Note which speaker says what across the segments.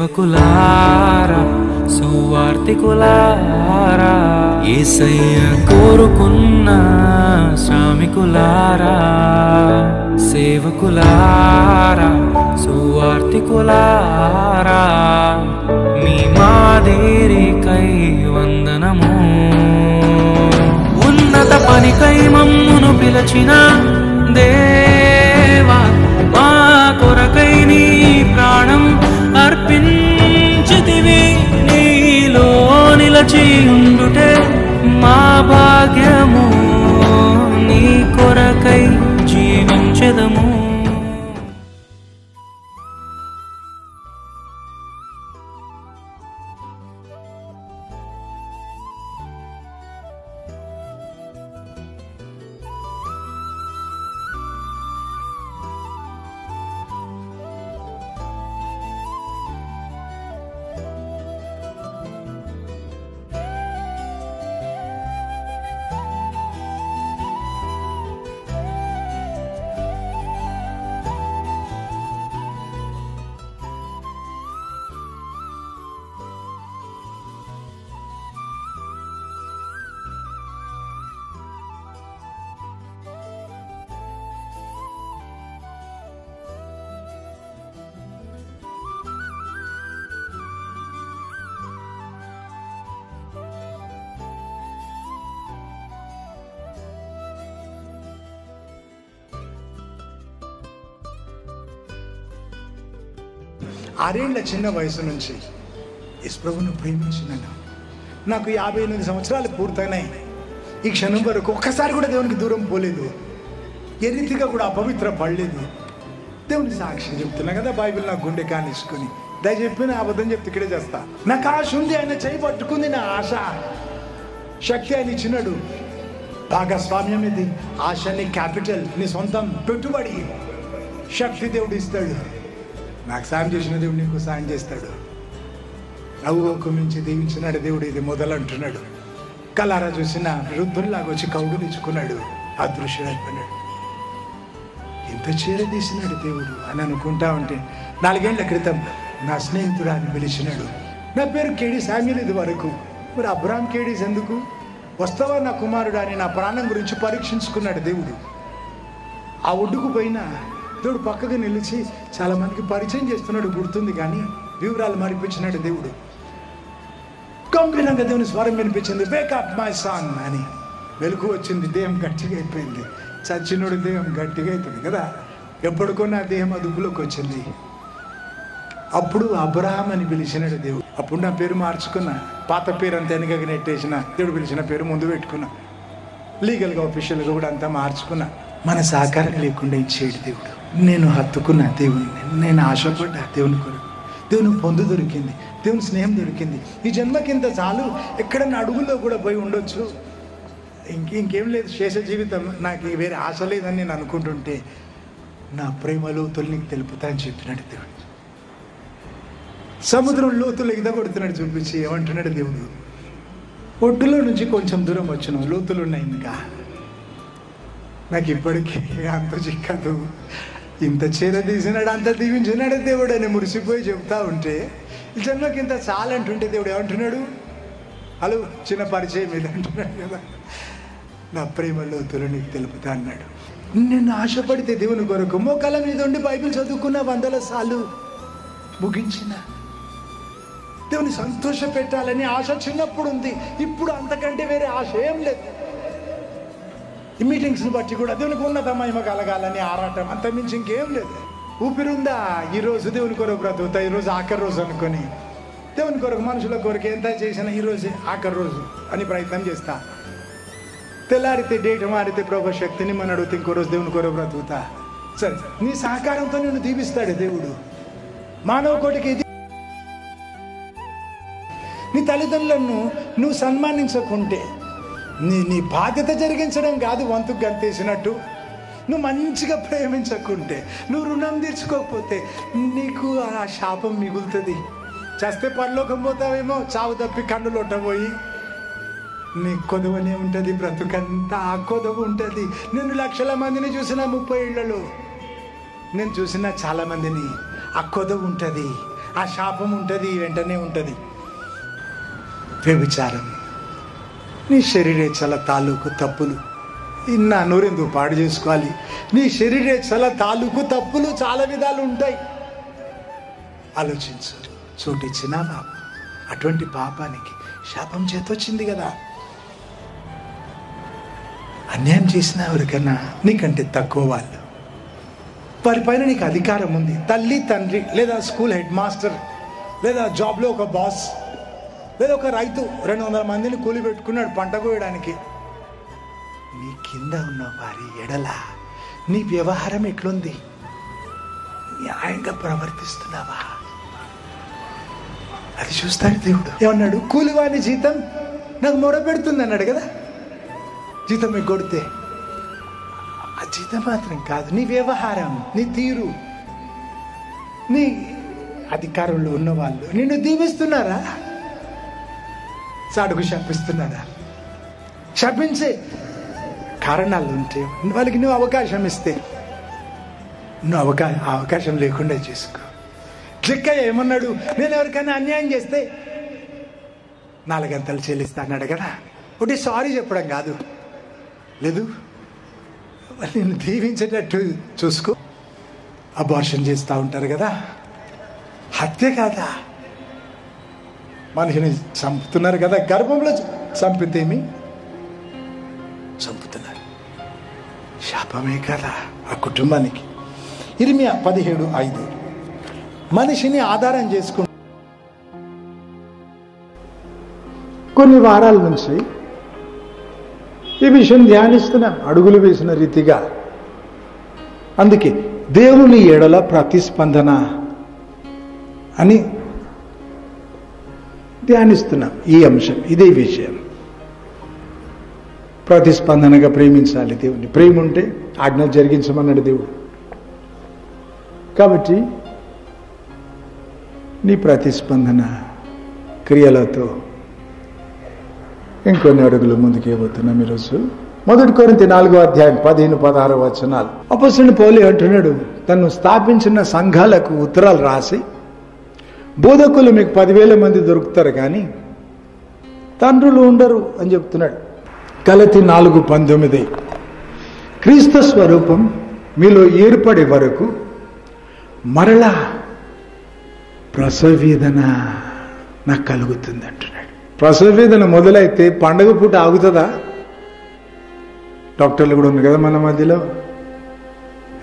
Speaker 1: సేవకులారా సువార్తికులారా యేసయ్య కోరుకున్న శ్రామికులారా సేవకులారా సువార్తికులారా మీ మాదిరికై వందనము ఉన్నత పనికై మమ్మును పిలచిన దేవా మా కొరకై నీ ప్రాణం అర్పించితివి నీలో నిలచి ఉండుటే మా భాగ్యము నీ కొరకై జీవించెదము.
Speaker 2: ఆరేళ్ల చిన్న వయసు నుంచి యేసు ప్రభువును ప్రేమించినాను. నాకు 58 సంవత్సరాలు పూర్తయినాయి. ఈ క్షణం వరకు ఒక్కసారి కూడా దేవునికి దూరం పోలేదు, ఏ రీతిగా కూడా అపవిత్ర పడలేదు. దేవుని సాక్షి చెప్తున్నా కదా, బైబిల్ నా గుండె కానిచ్చుకొని దయ చెప్పిన అబద్ధం చెప్తే ఇక్కడే చేస్తా. నాకు ఆశ ఉంది, ఆయన చేయి పట్టుకుంది నా ఆశ. శక్తి ఆయన ఇచ్చినాడు, భాగస్వామ్యం ఇది. ఆశ నీ క్యాపిటల్, నీ సొంతం పెట్టుబడి. శక్తి దేవుడు ఇస్తాడు. నాకు సాయం చేసిన దేవుడు నీకు సాయం చేస్తాడు. నవ్వుకు మించి దీవించినాడు దేవుడు, ఇది మొదలంటున్నాడు. కలారా చూసిన వృద్ధుల్లాగా వచ్చి కౌడు తెచ్చుకున్నాడు, అదృశ్యమైపోయినాడు. ఎంత చేరదీసినాడు దేవుడు అని అనుకుంటా ఉంటే 4 ఏళ్ల క్రితం నా స్నేహితుడు అని పిలిచినాడు. నా పేరు కేడి శామ్యుల్. ఇది వరకు మరి అబ్రామ్ కేడీస్ ఎందుకు వస్తావా నా కుమారుడు అని నా ప్రాణం గురించి పరీక్షించుకున్నాడు దేవుడు. ఆ ఒడ్డుకు పోయినా దేవుడు పక్కగా నిలిచి చాలా మందికి పరిచయం చేస్తున్నాడు, గుర్తుంది కానీ వివరాలు మరిపించినాడు దేవుడు. గంభీరంగా దేవుని స్వరం వినిపించింది, వేకప్ మై సన్ అని. వెలుగు వచ్చింది, దేహం గట్టిగా అయిపోయింది. చచ్చినోడు దేహం గట్టిగా అవుతుంది కదా, ఎప్పటికో నా దేహం అదుపులోకి వచ్చింది. అప్పుడు అబ్రహాం అని పిలిచినాడు దేవుడు. అప్పుడు నా పేరు మార్చుకున్నా, పాత పేరు అంతా వెనకగా నెట్టేసిన, దేవుడు పిలిచిన పేరు ముందు పెట్టుకున్నా. లీగల్గా ఆఫీషియల్గా కూడా అంతా మార్చుకున్నా. మన సహకారం లేకుండా ఇచ్చేడు దేవుడు. నేను హత్తుకున్న దేవుని, నేను ఆశపడ్డా దేవుని కొరకు. దేవుని పొందు దొరికింది, దేవుని స్నేహం దొరికింది. ఈ జన్మకింత చాలు, ఎక్కడన్నా అడుగుల్లో కూడా పోయి ఉండొచ్చు. ఇంకేం లేదు, శేష జీవితం నాకు వేరే ఆశ లేదని నేను అనుకుంటుంటే నా ప్రేమ లోతులు నీకు తెలుపుతా అని చెప్పినాడు దేవుడు. సముద్రం లోతులు ఎగదగొడుతున్నాడు చూపించి ఏమంటున్నాడు దేవుడు, ఒడ్డులో నుంచి కొంచెం దూరం వచ్చిన లోతులు ఉన్నాయి, ఇంకా నాకు ఇప్పటికీ అంత చిక్కదు. ఇంత చేరదీసినాడు, అంత దీవించినాడు దేవుడు అని మురిసిపోయి చెప్తా ఉంటే, ఈ జన్మకి ఇంత చాలంటుంటే దేవుడు ఏమంటున్నాడు, హలో చిన్న పరిచయం ఇది అంటున్నాడు కదా, నా ప్రేమ లోతులు నీకు తెలుపుతా అన్నాడు. నేను ఆశపడితే దేవుని కొరకు మోకాళ్ళ మీద ఉండి బైబిల్ చదువుకున్న 100 సార్లు ముగించిన. దేవుని సంతోష పెట్టాలని ఆశ చిన్నప్పుడు ఉంది, ఇప్పుడు అంతకంటే వేరే ఆశ ఏం లేదు. ఈ మీటింగ్స్ని బట్టి కూడా దేవునికి ఉన్నత మహిమ కలగాలని ఆరాటం, అంత మించి ఇంకేం లేదు. ఊపిరుందా, ఈరోజు దేవుని కొరకు బ్రతుకుతా, ఈరోజు ఆఖరి రోజు అనుకొని దేవుని కొరకు మనుషుల కొరకు ఎంత చేసినా ఈరోజు ఆఖరి రోజు అని ప్రయత్నం చేస్తా. తెల్లారితే డేట్ మారితే ప్రభు శక్తిని మన అడిగితే ఇంకో రోజు దేవుని కొరకు బ్రతుకుతా. సరే, నీ సహకారంతో నిన్ను దీవిస్తాడు దేవుడు. మానవ కోటికి నీ తల్లిదండ్రులను నువ్వు సన్మానించకుంటే, నీ బాధ్యత జరిగించడం కాదు వంతుకు గంతేసినట్టు, నువ్వు మంచిగా ప్రేమించకుంటే, నువ్వు రుణం తీర్చుకోకపోతే నీకు ఆ శాపం మిగులుతుంది. చేస్తే పరలోకం పోతావేమో, చావు తప్పి కన్నులోట పోయి నీ కొదవనే ఉంటుంది, బ్రతుకంతా ఆ కొదవ ఉంటుంది. నేను లక్షల మందిని చూసిన 30 ఏళ్లలో, నేను చూసిన చాలా మందిని ఆ కొదవ ఉంటుంది, ఆ శాపం ఉంటుంది, వెంటనే ఉంటుంది. వ్యభిచారం, నీ శరీరేచ్ఛల తాలూకు తప్పులు. నా నోరెందుకు పాడు చేసుకోవాలి? నీ శరీరేచ్ఛల తాలూకు తప్పులు చాలా విధాలు ఉంటాయి. ఆలోచించు. చోటిచ్చినావా? అటువంటి పాపానికి శాపం చేతొచ్చింది కదా. అన్యాయం చేసిన ఎవరికన్నా నీకంటే తక్కువ వాళ్ళు, వారి పైన నీకు అధికారం ఉంది. తల్లి, తండ్రి, లేదా స్కూల్ హెడ్ మాస్టర్, లేదా జాబ్లో ఒక బాస్, లేదా ఒక రైతు 200 మందిని కూలి పెట్టుకున్నాడు పంట కోయడానికి. నీ కింద ఉన్న వారి ఎడల నీ వ్యవహారం ఎట్లుంది? న్యాయంగా ప్రవర్తిస్తున్నావా? అది చూస్తాడు దేవుడు. ఏమన్నాడు? కూలివాని జీతం నాకు మొరపెడుతుంది అన్నాడు కదా. జీతం ఎగ్గొడితే ఆ జీతం మాత్రం కాదు, నీ వ్యవహారం, నీ తీరు, నీ అధికారంలో ఉన్న వాళ్ళు నిన్ను దీవిస్తున్నారా? సాడుకు శపిస్తున్నారా? శపించే కారణాలు ఉంటే వాళ్ళకి నువ్వు అవకాశం ఇస్తే, నువ్వు అవకాశం లేకుండా చేసుకో. క్లిక్కయ్య ఏమన్నాడు? నేను ఎవరికైనా అన్యాయం చేస్తే 4 గంటలు చెల్లిస్తా అన్నాడు కదా. ఒకటి సారీ చెప్పడం కాదు, లేదు నేను దీవించేటట్టు చూసుకో. అబార్షన్ చేస్తూ ఉంటారు కదా, హత్య కాదా? మనిషిని చంపుతున్నారు కదా, గర్భంలో చంపితేమి చంపుతున్నారు, శాపమే కదా ఆ కుటుంబానికి. ఇర్మియా 17:5 మనిషిని ఆధారం చేసుకుంటూ కొన్ని వారాల నుంచి ఈ విషయం ధ్యానిస్తున్నాం, అడుగులు వేసిన రీతిగా. అందుకే దేవుని ఎడల ప్రతిస్పందన అని ధ్యానిస్తున్నాం. ఈ అంశం, ఇదే విషయం. ప్రతిస్పందనగా ప్రేమించాలి దేవుని. ప్రేమ ఉంటే ఆజ్ఞ జరిగించమన్నాడు దేవుడు. కాబట్టి నీ ప్రతిస్పందన క్రియలతో ఇంకొన్ని అడుగులు ముందుకు పోతున్నాం ఈరోజు. 1 కొరింథీ 4:15-16 అపొస్తలుడు పౌలు అంటున్నాడు, తను స్థాపించిన సంఘాలకు ఉత్తరాలు రాసి, బోధకులు మీకు 10,000 మంది దొరుకుతారు కానీ తండ్రులు ఉండరు అని చెప్తున్నాడు. గలతీ 4:19 క్రీస్తు స్వరూపం మీలో ఏర్పడే వరకు మరలా ప్రసవేదన నాకు కలుగుతుంది అంటున్నాడు. ప్రసవేదన మొదలైతే పండగ పూట ఆగుతుందా? డాక్టర్లు కూడా ఉన్నారు కదా మన మధ్యలో.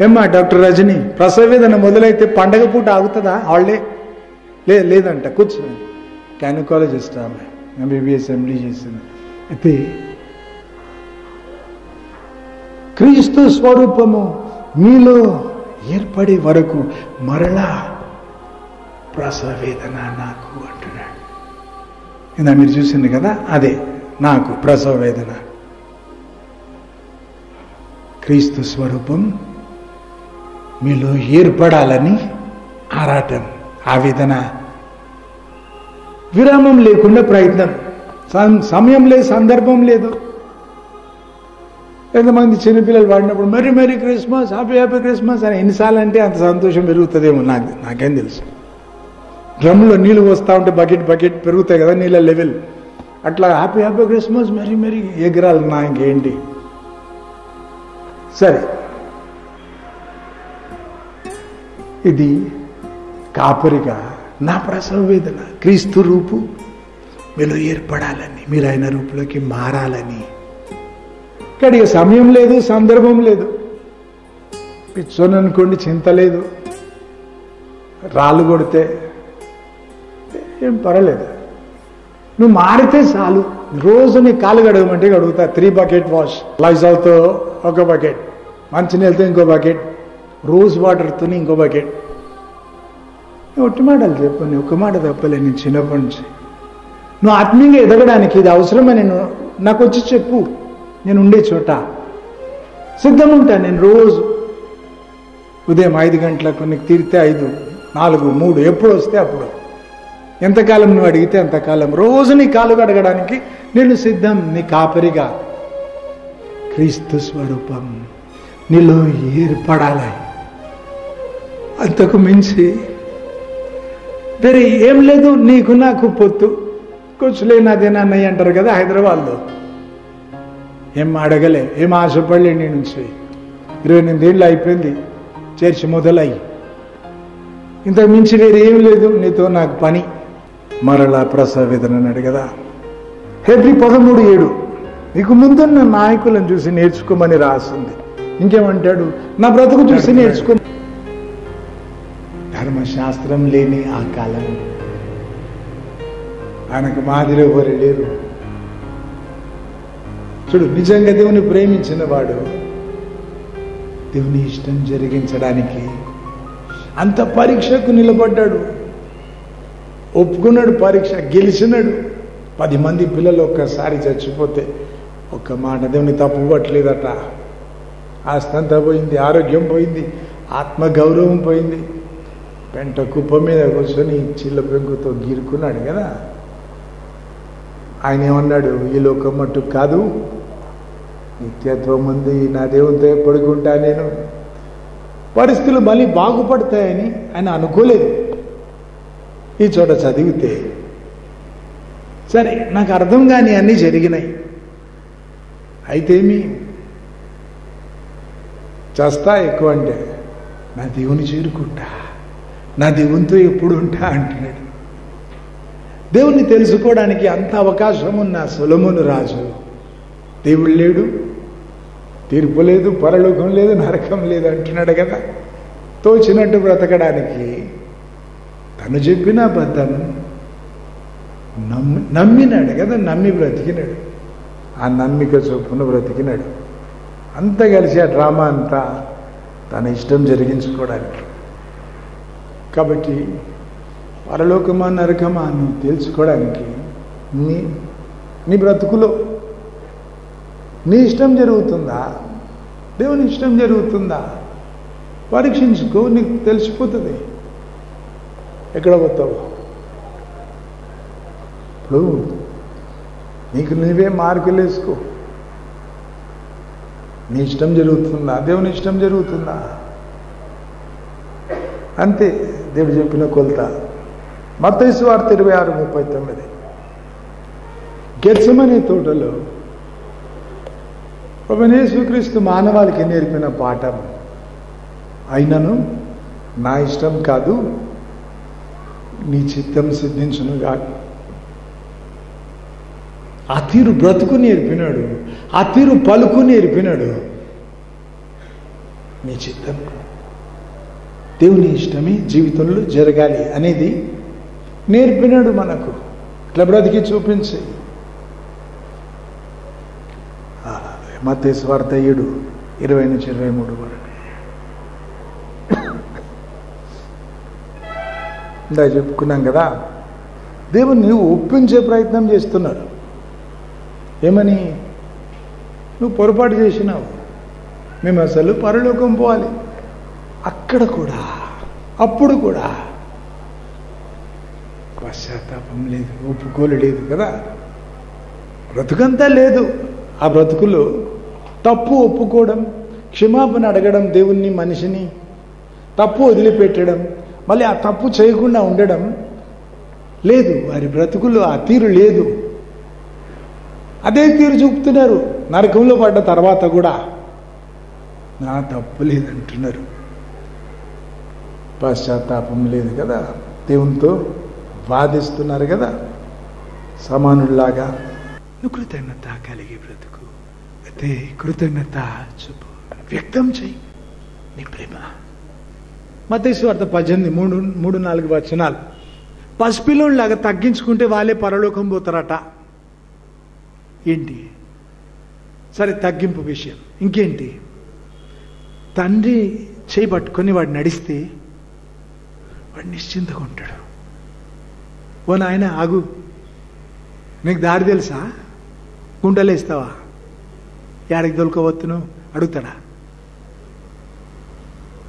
Speaker 2: ఏమ్మా డాక్టర్ రజని, ప్రసవేదన మొదలైతే పండగ పూట ఆగుతుందా? హాలిడే లేదంట. కూర్చోండి. గైనకాలజిస్ట్ ఆమె, MBBS MD చేసింది. అయితే క్రీస్తు స్వరూపము మీలో ఏర్పడే వరకు మరలా ప్రసవేదన నాకు అంటున్నాడు. ఇందా మీరు చూసింది కదా, అదే నాకు ప్రసవ వేదన. క్రీస్తు స్వరూపం మీలో ఏర్పడాలని ఆరాటం, ఆవేదన, విరామం లేకుండా ప్రయత్నం. సమయం లేదు, సందర్భం లేదు. ఎంతమంది చిన్నపిల్లలు వాడినప్పుడు మెరీ క్రిస్మస్, హ్యాపీ క్రిస్మస్ అని ఎన్నిసార్లు అంటే అంత సంతోషం పెరుగుతుందేమో. నాకేం తెలుసు. డ్రమ్లో నీళ్ళు వస్తూ ఉంటే బకెట్ పెరుగుతాయి కదా నీళ్ళ లెవెల్. అట్లా హ్యాపీ క్రిస్మస్ మెరీ ఎగరాలి. నాకేంటి? సరే, ఇది కాపరిగా నా ప్రసవ వేదన. క్రీస్తు రూపు మీలో ఏర్పడాలని, మీరు ఆయన రూపులోకి మారాలని. ఇక్కడికి సమయం లేదు, సందర్భం లేదు. పిచ్చోని అనుకోండి, చింత లేదు. రాళ్ళు కొడితే ఏం పర్వాలేదు, నువ్వు మారితే చాలు. రోజు నీ కాలు గడగమంటే గడుగుతా. 3 బకెట్ వాష్, లైజాల్తో 1 బకెట్, మంచినీళ్ళతో ఇంకో బకెట్, రోజ్ వాటర్తో ఇంకో బకెట్. ఒట్టి మాటలు చెప్పు, నీ ఒక్క మాట తప్పలే. నేను చిన్నప్పటి నుంచి నువ్వు ఆత్మీయంగా ఎదగడానికి ఇది అవసరమని నాకు వచ్చి చెప్పు. నేను ఉండే చోట సిద్ధం ఉంటాను. నేను రోజు ఉదయం 5 గంటలకు, నీకు తీరితే 5, 4, 3 ఎప్పుడు వస్తే అప్పుడు, ఎంతకాలం నువ్వు అడిగితే అంతకాలం, రోజు నీ కాలు కడగడానికి నేను సిద్ధం. నీ కాపరిగా క్రీస్తు స్వరూపం నీలో ఏర్పడాలి. అంతకు మించి తెరి ఏం లేదు, నీకు నాకు పొత్తు కూర్చులే నాదేనన్నయ్య అంటారు కదా హైదరాబాద్లో. ఏం అడగలే, ఏం ఆశపడలే. నీ నుంచి 28 ఏళ్ళు అయిపోయింది చర్చి మొదలయ్యి. ఇంతకు మించి వేరే ఏం లేదు, నీతో నాకు పని. మరలా ప్రసవేదన అన్నాడు కదా. హెబ్రీ 13:7 నీకు ముందున్న నాయకులను చూసి నేర్చుకోమని రాస్తుంది. ఇంకేమంటాడు? నా బ్రతుకు చూసి నేర్చుకో. ధర్మశాస్త్రం లేని ఆ కాలం ఆయనకు మాదిరి ఎవరు లేరు. చూడు, నిజంగా దేవుని ప్రేమించిన వాడు దేవుని ఇష్టం జరిగించడానికి అంత పరీక్షకు నిలబడ్డాడు, ఒప్పుకున్నాడు, పరీక్ష గెలిచినాడు. 10 మంది పిల్లలు ఒక్కసారి చచ్చిపోతే ఒక్క మాట దేవుని తప్పు పట్టలేదట. ఆస్తంతా పోయింది, ఆరోగ్యం పోయింది, ఆత్మగౌరవం పోయింది. పెంట కుప్ప మీద కూర్చొని చిల్ల పెంకుతో గీరుకున్నాడు కదా. ఆయన ఏమన్నాడు? ఈ లోకం మట్టు కాదు, నిత్యత్వం ఉంది, నా దేవునితో పడుకుంటా నేను. పరిస్థితులు మళ్ళీ బాగుపడతాయని ఆయన అనుకోలేదు. ఈ చోట చదివితే సరే నాకు అర్థం కాని అన్నీ జరిగినాయి. అయితేమి చస్తా ఎక్కువ అంటే నా దేవుని చేరుకుంటా, నా దేవునితో ఎప్పుడు ఉంటా అంటున్నాడు. దేవుణ్ణి తెలుసుకోవడానికి అంత అవకాశం ఉన్న సొలొమోను రాజు దేవుడు లేడు, తీర్పు లేదు, పరలోకం లేదు, నరకం లేదు అంటున్నాడు కదా. తోచినట్టు బ్రతకడానికి తను చెప్పిన అబద్ధం నమ్మినాడు కదా, నమ్మి బ్రతికినాడు. ఆ నమ్మిక చొప్పున బ్రతికినాడు. అంతా కలిసి ఆ డ్రామా అంతా తన ఇష్టం జరిగించుకోవడానికి. కాబట్టి పరలోకమా నరకమా నువ్వు తెలుసుకోవడానికి నీ బ్రతుకులో నీ ఇష్టం జరుగుతుందా, దేవుని ఇష్టం జరుగుతుందా పరీక్షించుకో, నీకు తెలిసిపోతుంది ఎక్కడ పోతావు. ఇప్పుడు నీకు నువ్వే మార్కులు వేసుకో. నీ ఇష్టం జరుగుతుందా, దేవుని ఇష్టం జరుగుతుందా? అంతే దేవుడు చెప్పిన కొలత. మత్తయి సువార్త 26:39 గెత్సెమనే తోటలో ప్రభువైన యేసుక్రీస్తు మానవాళికి నేర్పిన పాఠం, అయినను నా ఇష్టం కాదు నీ చిత్తం సిద్ధించునుగా. ఆ తీరు బ్రతుకు నేర్పినాడు, ఆ తీరు పలుకు నేర్పినాడు. నీ చిత్తం, దేవుని ఇష్టమే జీవితంలో జరగాలి అనేది నేర్పినాడు మనకు. ఇట్లా బ్రతికి చూపించి. మత్తయి సువార్త 7:20-23 వరకు. ఇందా చెప్పుకున్నాం కదా, దేవుణ్ణి ఒప్పించే ప్రయత్నం చేస్తున్నారు. ఏమని? నువ్వు పొరపాటు చేసినావు, మేము అసలు పరలోకం పోవాలి. అక్కడ కూడా, అప్పుడు కూడా పశ్చాత్తాపం లేదు, ఒప్పుకోలు లేదు కదా. బ్రతుకంతా లేదు. ఆ బ్రతుకులో తప్పు ఒప్పుకోవడం, క్షమాపణ అడగడం, దేవుణ్ణి మనిషిని తప్పు వదిలిపెట్టడం, మళ్ళీ ఆ తప్పు చేయకుండా ఉండడం లేదు. వారి బ్రతుకుల్లో ఆ తీరు లేదు. అదే తీరు చూపుతున్నారు నరకంలో పడ్డ తర్వాత కూడా. నా తప్పు లేదంటున్నారు. పశ్చాత్తాపం లేదు కదా, దేవునితో వాదిస్తున్నారు కదా. సమానుల్లాగా నువ్వు కృతజ్ఞత కలిగి బ్రతుకు, అయితే కృతజ్ఞత చూపు, వ్యక్తం చెయ్యి నీ ప్రేమ. మత్తయి సువార్త 18:3-4 వచనాలు. పసిపిల్లోనిలాగా తగ్గించుకుంటే వాళ్ళే పరలోకం పోతారట. ఏంటి? సరే, తగ్గింపు విషయం. ఇంకేంటి? తండ్రి చేయి పట్టుకొని వాడు నడిస్తే వాడు నిశ్చింతగా ఉంటాడు. ఓ నాయన ఆగు, నీకు దారి తెలుసా? గుంటలేస్తావా? యాడికి దొరకవచ్చును అడుగుతాడా?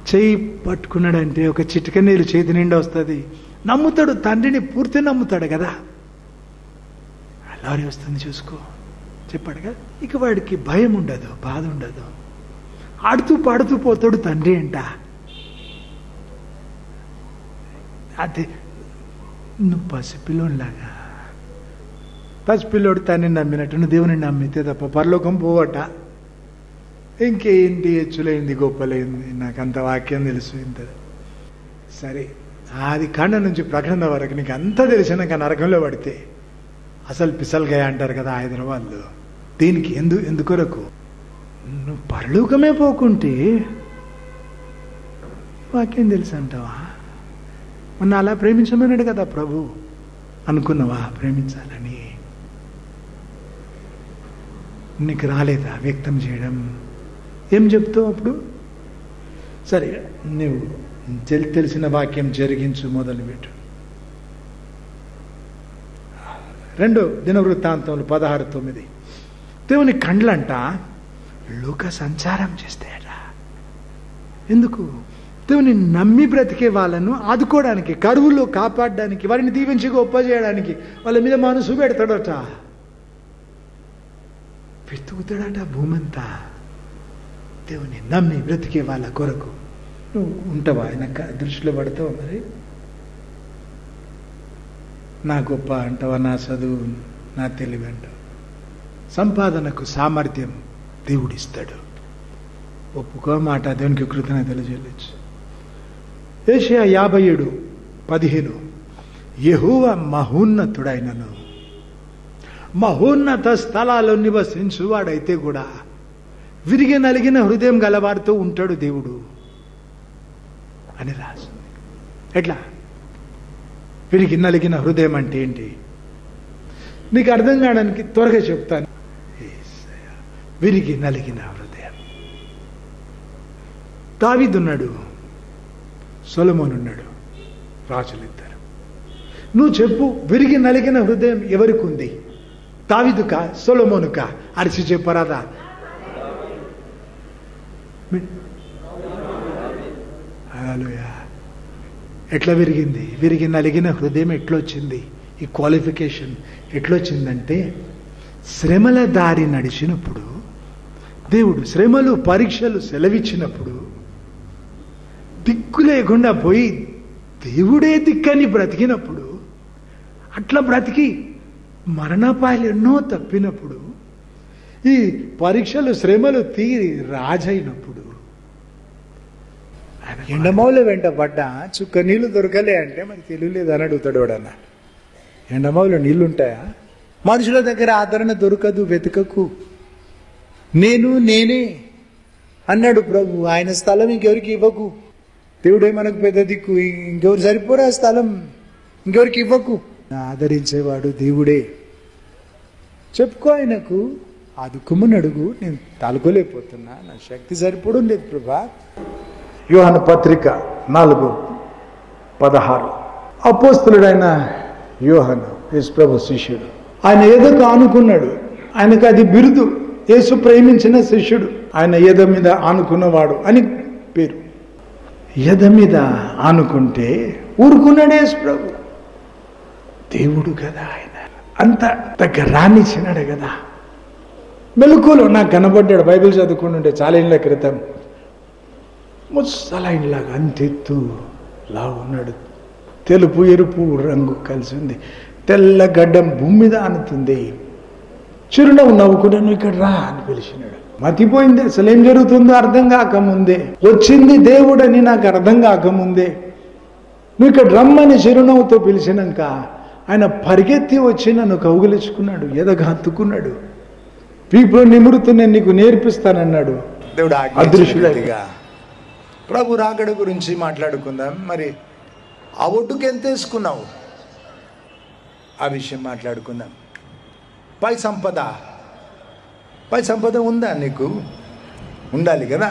Speaker 2: చేయి పట్టుకున్నాడంటే ఒక చిటిక నీరు చేతి నిండా వస్తుంది. నమ్ముతాడు, తండ్రిని పూర్తి నమ్ముతాడు కదా. లారీ వస్తుంది చూసుకో చెప్పాడు కదా. ఇక వాడికి భయం ఉండదు, బాధ ఉండదు. ఆడుతూ పాడుతూ పోతాడు తండ్రి అంట. అదే నువ్వు పసిపిల్లోడిలాగా, పసిపిల్లోడు తన్ని నమ్మినట్టు నువ్వు దేవుని నమ్మితే తప్ప పరలోకం పోవట. ఇంకేంటి హెచ్చులైంది గొప్పలైంది, నాకు అంత వాక్యం తెలుసు ఇంత. సరే, ఆది కాండ నుంచి ప్రకటన వరకు నీకు అంతా తెలిసినాక నరకంలో పడితే అసలు పిసల్గాయ అంటారు కదా హైదరాబాద్లో. దీనికి ఎందుకొరకు నువ్వు పరలోకమే పోకుంటే వాక్యం తెలుసు అంటావా? మొన్న అలా ప్రేమించమన్నాడు కదా ప్రభు, అనుకున్నావా ప్రేమించాలని? నీకు రాలేదా వ్యక్తం చేయడం? ఏం చెప్తావు అప్పుడు? సరే, నువ్వు తెలిసిన వాక్యం జరిగించు, మొదలుపెట్టు. 2 దినవృత్తాంతములు 16:9. దేవుని కండ్లంట లోక సంచారం చేస్తాయట. ఎందుకు? దేవుని నమ్మి బ్రతికే వాళ్ళను ఆదుకోవడానికి, కరువులో కాపాడడానికి, వారిని దీవించి గొప్ప చేయడానికి వాళ్ళ మీద మనసు పెడతాడట, వెతుకుతాడట భూమంతా. దేవుని నమ్మి బ్రతికే వాళ్ళ కొరకు నువ్వు ఉంటావా? ఆయన దృష్టిలో పడతావా? మరి నా గొప్ప అంటావా? నా చదువు, నా తెలివి అంటావు? సంపాదనకు సామర్థ్యం దేవుడిస్తాడు. ఒప్పుకో మాట, దేవునికి కృతజ్ఞతలు చెల్లించు. యెషయా 57:15. యెహోవా మహోన్నతుడైనను మహోన్నత స్థలాల్లో నివసించువాడైతే కూడా విరిగి నలిగిన హృదయం గలవారితో ఉంటాడు దేవుడు అని రాసింది. ఎట్లా? విరిగి నలిగిన హృదయం అంటే ఏంటి? నీకు అర్థం కావడానికి త్వరగా చెప్తాను. విరిగి నలిగిన హృదయం. దావీదున్నాడు, సొలొమోను ఉన్నాడు, రాజులిద్దరు. నువ్వు చెప్పు, విరిగి నలిగిన హృదయం ఎవరికి ఉంది? దావీదుకా, సొలొమోనుకా? అరిచి చెప్పరాదా? హల్లెలూయా. ఎట్లా విరిగింది? విరిగి నలిగిన హృదయం ఎట్లొచ్చింది? ఈ క్వాలిఫికేషన్ ఎట్లొచ్చిందంటే, శ్రమల దారి నడిచినప్పుడు, దేవుడు శ్రమలు పరీక్షలు సెలవిచ్చినప్పుడు దిక్కు లేకుండా పోయి దేవుడే దిక్కని బ్రతికినప్పుడు, అట్లా బ్రతికి మరణపాయలు ఎన్నో తప్పినప్పుడు, ఈ పరీక్షలు శ్రమలు తీరి రాజైనప్పుడు, ఎండమౌల వెంట పడ్డా చుక్క నీళ్లు దొరకలే అంటే మరి తెలియలేదు అని అడుగుతాడు వాడన్న. ఎండమౌలో నీళ్లుంటాయా? మనుషుల దగ్గర ఆదరణ దొరకదు, వెతకకు. నేనే అన్నాడు ప్రభు. ఆయన స్థలం ఇంకెవరికి ఇవ్వకు. దేవుడే మనకు పెద్ద దిక్కు, ఇంకెవరు సరిపోరా స్థలం, ఇంకెవరికి ఇవ్వకు. ఆదరించేవాడు దేవుడే. చెప్పుకో ఆయనకు, ఆదుకుమని అడుగు. నేను తాలుకోలేకపోతున్నా, నా శక్తి సరిపోవడం లేదు ప్రభా. యోహాను పత్రిక 4:16. అపోస్తలుడైన యోహాను యేసు ప్రభు శిష్యుడు. ఆయన ఎదకు ఆనుకున్నాడు. ఆయనకు అది బిరుదు, యేసు ప్రేమించిన శిష్యుడు. ఆయన ఎద మీద ఆనుకున్నవాడు అని పేరు. ఎద మీద ఆనుకుంటే ఊరుకున్నాడు యేసు ప్రభు. దేవుడు కదా ఆయన, అంత దగ్గర రానిచ్చినాడు కదా. మెలకువలో నాకు కనబడ్డాడు. బైబిల్ చదువుకుంటుంటే చాలా ఏళ్ళ క్రితం. ముసలాయిన్లాగా అంతెత్తులా ఉన్నాడు. తెలుపు ఎరుపు రంగు కలిసి ఉంది. తెల్ల గడ్డం భూమి మీద ఆనుతుంది. చిరునవ్వు నవ్వుకుంటే, నువ్వు ఇక్కడ రా అని పిలిచినాడు. మతిపోయింది, అసలు ఏం జరుగుతుందో అర్థం కాకముందే. వచ్చింది దేవుడని నాకు అర్థం కాకముందే నువ్వు ఇక్కడ రమ్మని చిరునవ్వుతో పిలిచినాక ఆయన పరిగెత్తి వచ్చి నన్ను కౌగిలించుకున్నాడు, ఎదగా హత్తుకున్నాడు. వీపులో నిమురుతూ నేను నీకు నేర్పిస్తానన్నాడు. దేవుడు అదృశ్యుడిగా. ప్రభు రాకడ గురించి మాట్లాడుకుందాం. మరి ఆ ఒడ్డుకు ఎంత వేసుకున్నావు, ఆ విషయం మాట్లాడుకుందాం. పై సంపద ఉందా నీకు? ఉండాలి కదా.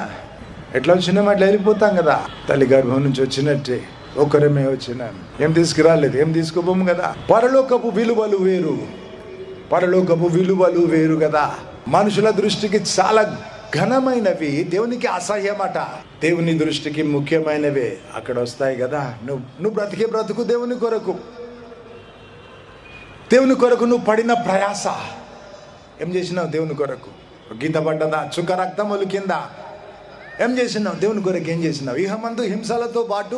Speaker 2: ఎట్లా వచ్చినాం అట్లా వెళ్ళిపోతాం కదా. తల్లి గర్భం నుంచి వచ్చినట్టే ఒకరమే వచ్చినాం. ఏం తీసుకురాలేదు, ఏం తీసుకోబోము కదా. పరలోకపు విలువలు వేరు కదా. మనుషుల దృష్టికి చాలా ఘనమైనవి, దేవునికి అసహ్యమట. దేవుని దృష్టికి ముఖ్యమైనవే అక్కడ వస్తాయి కదా. నువ్వు బ్రతికే బ్రతుకు దేవుని కొరకు. దేవుని కొరకు నువ్వు పడిన ప్రయాస ఏం చేసినావు? దేవుని కొరకు గీత పడ్డదా? చుక్క రక్తములు కింద ఏం చేసినావు? దేవుని కొరకు ఏం చేసినావు? ఇహమందు హింసలతో పాటు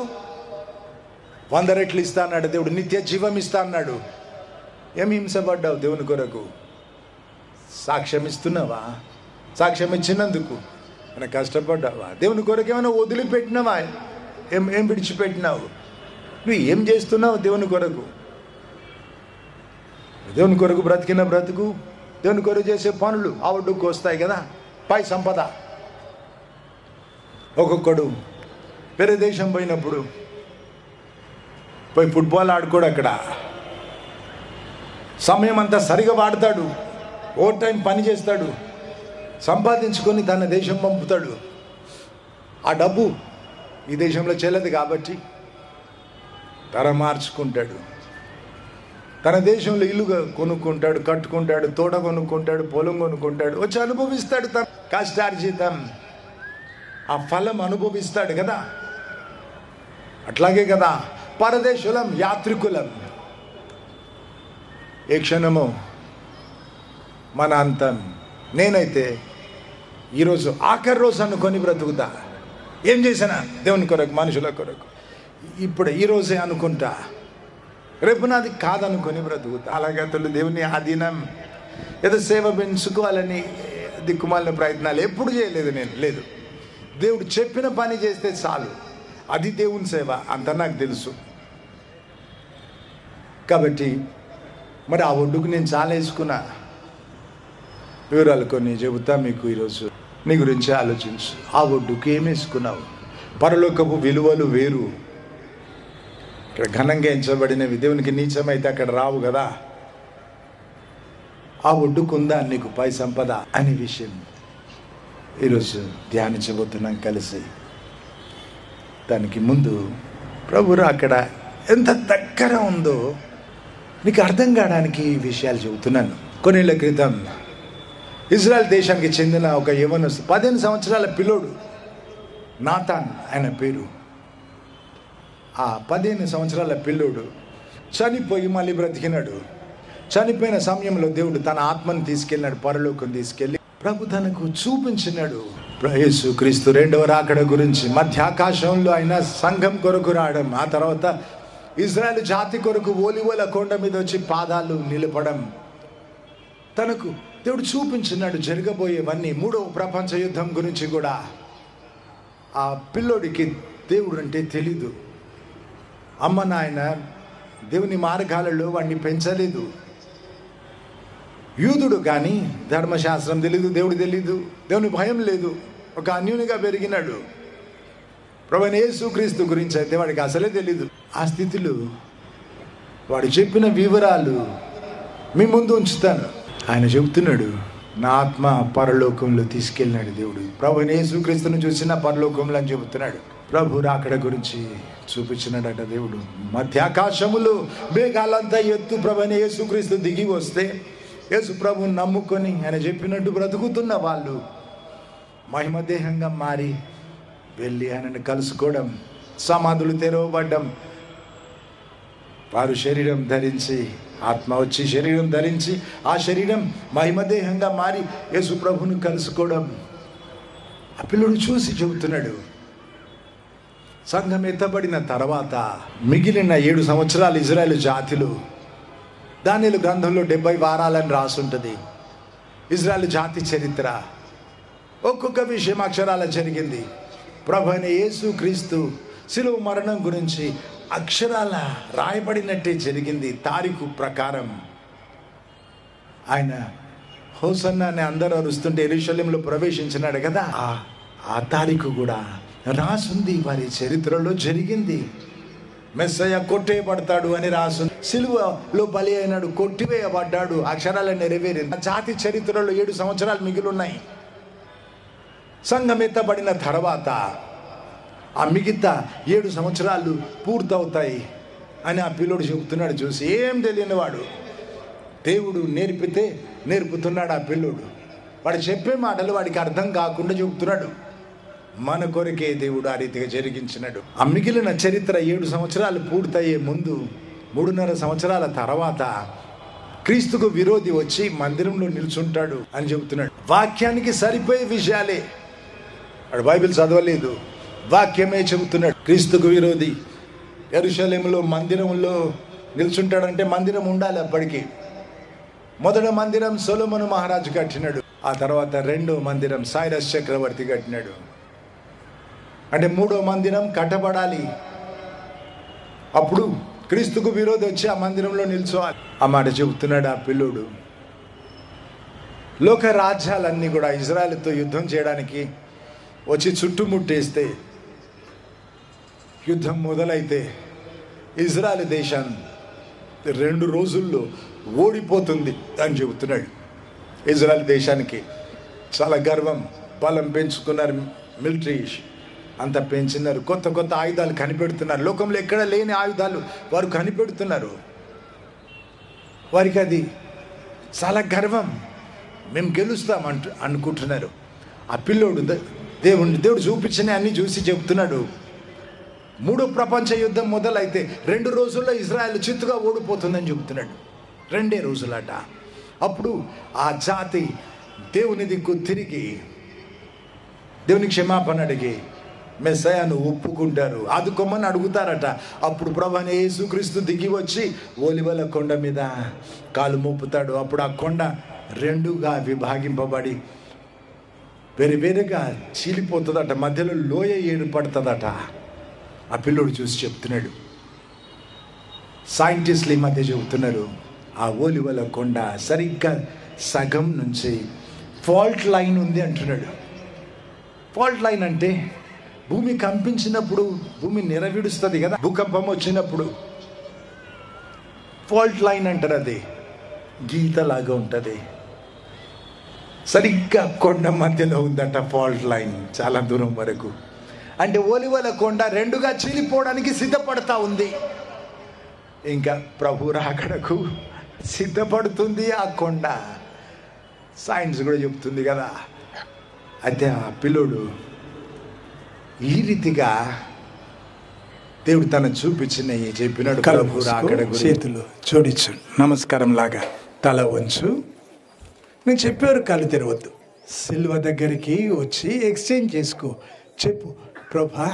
Speaker 2: 100 రెట్లు ఇస్తా అన్నాడు దేవుడు, నిత్య జీవం ఇస్తా అన్నాడు. ఏమి హింసపడ్డావు దేవుని కొరకు? సాక్ష్యం ఇస్తున్నావా? సాక్ష్యం ఇచ్చినందుకు ఏమైనా కష్టపడ్డావా? దేవుని కొరకు ఏమైనా వదిలిపెట్టినావా? ఏం విడిచిపెట్టినావు? నువ్వు ఏం చేస్తున్నావు దేవుని కొరకు? దేవుని కొరకు బ్రతికిన బ్రతుకు, దేవుని కొరకు చేసే పనులు ఆవడ్డుకు వస్తాయి కదా, పై సంపద. ఒక్కొక్కడు వేరే దేశం పోయినప్పుడు పోయి ఫుట్బాల్ ఆడుకోడు, అక్కడ సమయం అంతా సరిగా వాడతాడు, ఓవర్ టైం పని చేస్తాడు, సంపాదించుకొని తన దేశం పంపుతాడు. ఆ డబ్బు ఈ దేశంలో చెల్లదు కాబట్టి తర మార్చుకుంటాడు, తన దేశంలో ఇల్లు కొనుక్కుంటాడు, కట్టుకుంటాడు, తోట కొనుక్కుంటాడు, పొలం కొనుక్కుంటాడు, వచ్చి అనుభవిస్తాడు తన కష్టార్జితం, ఆ ఫలం అనుభవిస్తాడు కదా. అట్లాగే కదా పరదేశులం, యాత్రికులం. ఏ క్షణము మన అంతం. నేనైతే ఈరోజు ఆఖరి రోజు అనుకొని బ్రతుకుతా. ఏం చేసినా దేవుని కొరకు, మనుషుల కొరకు ఇప్పుడు ఈరోజే అనుకుంటా, రేపు నాది కాదనుకొని బ్రతుకుతా. అలాగే అతను దేవుని ఆధీనం ఏదో సేవ పెంచుకోవాలని దిక్కుమాలిన ప్రయత్నాలు ఎప్పుడు చేయలేదు నేను. లేదు, దేవుడు చెప్పిన పని చేస్తే చాలు, అది దేవుని సేవ, అంత నాకు తెలుసు. కాబట్టి మరి ఆ ఒడ్డుకు నేను చాలా వేసుకున్నా. వివరాలు కొన్ని చెబుతా మీకు ఈరోజు. నీ గురించి ఆలోచించు. ఆ ఒడ్డుకు ఏం వేసుకున్నావు? పరలోకపు విలువలు వేరు. ఇక్కడ ఘనంగా ఎంచబడినవి దేవునికి నీచమైతే అక్కడ రావు కదా. ఆ ఒడ్డుకుందా నీకు పై సంపద అనే విషయం ఈరోజు ధ్యానించబోతున్నాం కలిసి. దానికి ముందు ప్రభువు అక్కడ ఎంత దగ్గర ఉందో నీకు అర్థం కావడానికి ఈ విషయాలు చెబుతున్నాను. కొన్నేళ్ల క్రితం ఇజ్రాయెల్ దేశానికి చెందిన ఒక యవనస్తు, 15 సంవత్సరాల పిల్లోడు, నాతాన్ ఆయన పేరు. ఆ 15 సంవత్సరాల పిల్లోడు చనిపోయి మళ్ళీ బ్రతికినాడు. చనిపోయిన సమయంలో దేవుడు తన ఆత్మను తీసుకెళ్ళినాడు, పరలోకం తీసుకెళ్ళి ప్రభు తనకు చూపించినాడు యేసు క్రీస్తు రెండవ రాకడ గురించి. మధ్యాకాశంలో ఆయన సంఘం కొరకు రావడం, ఆ తర్వాత ఇజ్రాయెల్ జాతి కొరకు ఓలివల కొండ మీద వచ్చి పాదాలు నిలపడం, తనకు దేవుడు చూపించినాడు జరగబోయేవన్నీ. 3వ ప్రపంచ యుద్ధం గురించి కూడా. ఆ పిల్లోడికి దేవుడు అంటే తెలీదు. అమ్మ నాయన దేవుని మార్గాలలో వాడిని పెంచలేదు. యూదుడు కానీ ధర్మశాస్త్రం తెలీదు, దేవుడు తెలీదు, దేవుని భయం లేదు, ఒక అన్యునిగా పెరిగినాడు. ప్రభువైన యేసుక్రీస్తు గురించి అయితే వాడికి అసలే తెలీదు. ఆ స్థితిలో వాడు చెప్పిన వివరాలు మీ ముందు ఉంచుతాను. ఆయన చెబుతున్నాడు, నా ఆత్మ పరలోకంలో తీసుకెళ్ళినాడు దేవుడు. ప్రభువైన యేసుక్రీస్తును చూసిన పరలోకంలో అని చెబుతున్నాడు. ప్రభు రాకడ గురించి చూపించినాడట దేవుడు. మధ్యాకాశములు మేఘాలంతా ఎత్తు ప్రభువైన యేసుక్రీస్తు దిగి వస్తే యేసు ప్రభువుని నమ్ముకొని ఆయన చెప్పినట్టు బ్రతుకుతున్న వాళ్ళు మహిమదేహంగా మారి వెళ్ళి ఆయనను కలుసుకోవడం, సమాధులు తెరవబడ్డం, వారు శరీరం ధరించి, ఆత్మ వచ్చి శరీరం ధరించి ఆ శరీరం మహిమదేహంగా మారి యేసు ప్రభువును కలుసుకోవడం. ఆ పిల్లడు చూసి చెబుతున్నాడు, సంఘం ఎత్తబడిన తర్వాత మిగిలిన 7 సంవత్సరాలు ఇజ్రాయేలు జాతిలు, దానియేలు గ్రంథంలో 70 వారాలని రాసుంటుంది. ఇజ్రాయేలు జాతి చరిత్ర ఒక్కొక్క విషయం అక్షరాల జరిగింది. ప్రభువైన యేసు క్రీస్తు శిలువ మరణం గురించి అక్షరాల రాయబడినట్టే జరిగింది. తారీఖు ప్రకారం ఆయన హోసన్నా అని అందరూ అరుస్తుంటే యెరూషలేములో ప్రవేశించినాడు కదా, ఆ తారీఖు కూడా రాసుంది, వారి చరిత్రలో జరిగింది. మెస్సయ్య కొట్టేయబడతాడు అని రాసు, సిలువలో బలి అయినాడు, కొట్టివేయబడ్డాడు, అక్షరాలు నెరవేరింది. జాతి చరిత్రలో 7 సంవత్సరాలు మిగిలి ఉన్నాయి. సంఘం ఎత్తబడిన తర్వాత ఆ మిగతా 7 సంవత్సరాలు పూర్తవుతాయి అని ఆ పిల్లోడు చెబుతున్నాడు. చూసి ఏం తెలియని వాడు, దేవుడు నేర్పితే నేర్పుతున్నాడు ఆ పిల్లోడు. వాడు చెప్పే మాటలు వాడికి అర్థం కాకుండా చెబుతున్నాడు. మన కొరకే దేవుడు ఆ రీతిగా జరిగించినాడు. ఆ మిగిలిన చరిత్ర 7 సంవత్సరాలు పూర్తయ్యే ముందు 3.5 సంవత్సరాల తర్వాత క్రీస్తుకు విరోధి వచ్చి మందిరంలో నిల్చుంటాడు అని చెబుతున్నాడు. వాక్యానికి సరిపోయే విషయాలే, వాడు బైబిల్ చదవలేదు, వాక్యమే చెబుతున్నాడు. క్రీస్తుకు విరోధి యెరూషలేములో మందిరంలో నిల్చుంటాడంటే మందిరం ఉండాలి. అప్పటికి మొదటి మందిరం సొలొమోను మహారాజు కట్టినాడు. ఆ తర్వాత రెండో మందిరం సైరస్ చక్రవర్తి కట్టినాడు. అంటే మూడో మందిరం కట్టబడాలి. అప్పుడు క్రీస్తుకు విరోధి వచ్చి ఆ మందిరంలో నిల్చోవాలి. ఆ మాట చెబుతున్నాడు ఆ పిల్లోడు. లోక రాజ్యాలన్నీ కూడా ఇజ్రాయెల్తో యుద్ధం చేయడానికి వచ్చి చుట్టుముట్టేస్తే, యుద్ధం మొదలైతే ఇజ్రాయెల్ దేశం 2 రోజుల్లో ఓడిపోతుంది అని చెబుతున్నాడు. ఇజ్రాయెల్ దేశానికి చాలా గర్వం, బలం పెంచుకున్నారు, మిలిటరీ అంతా పెంచినారు, కొత్త కొత్త ఆయుధాలు కనిపెడుతున్నారు. లోకంలో ఎక్కడ లేని ఆయుధాలు వారు కనిపెడుతున్నారు. వారికి అది చాలా గర్వం, మేము గెలుస్తాం అనుకుంటున్నారు. ఆ పిల్లోడు దేవుడు చూపించిన అన్ని చూసి చెబుతున్నాడు, 3వ ప్రపంచ యుద్ధం మొదలైతే 2 రోజుల్లో ఇజ్రాయెల్ చిత్తుగా ఓడిపోతుందని చెబుతున్నాడు. 2 రోజులట. అప్పుడు ఆ జాతి దేవుని దిక్కు తిరిగి దేవుని క్షమాపణ అడిగి మెస్సయాను ఒప్పుకుంటారు, ఆదుకోమని అడుగుతారట. అప్పుడు ప్రభువైన యేసుక్రీస్తు దిగి వచ్చి ఒలివల కొండ మీద కాలు మోపుతాడు. అప్పుడు ఆ కొండ 2గా విభాగింపబడి వేరుగా చీలిపోతుందట, మధ్యలో లోయ ఏర్పడుతుందట. ఆ పిల్లోడు చూసి చెప్తున్నాడు. సైంటిస్టులు ఈ మధ్య చెబుతున్నారు, ఆ ఓలివల కొండ సరిగ్గా సగం నుంచి ఫాల్ట్ లైన్ ఉంది అంటున్నాడు. ఫాల్ట్ లైన్ అంటే భూమి కంపించినప్పుడు భూమి నిరవిడుస్తుంది కదా, భూకంపం వచ్చినప్పుడు ఫాల్ట్ లైన్ అంటారు. అది గీతలాగా ఉంటుంది. సరిగ్గా కొండ మధ్యలో ఉందట ఫాల్ట్ లైన్, చాలా దూరం వరకు. అంటే ఒలివల కొండ 2గా చీలిపోవడానికి సిద్ధపడతా ఉంది. ఇంకా ప్రభు రాకడకు సిద్ధపడుతుంది ఆ కొండ. సైన్స్ కూడా చెప్తుంది కదా. అయితే ఆ పిల్లోడు ఈ రీతిగా దేవుడు తన చూపించినవి చెప్పినాడు. ప్రభు రాకడ చేతులు జోడించు, నమస్కారం లాగా తల వంచు. నేను చెప్పారు, కళ్ళు తెరవద్దు. సిల్వ దగ్గరికి వచ్చి ఎక్స్చేంజ్ చేసుకో. చెప్పు, ప్రభా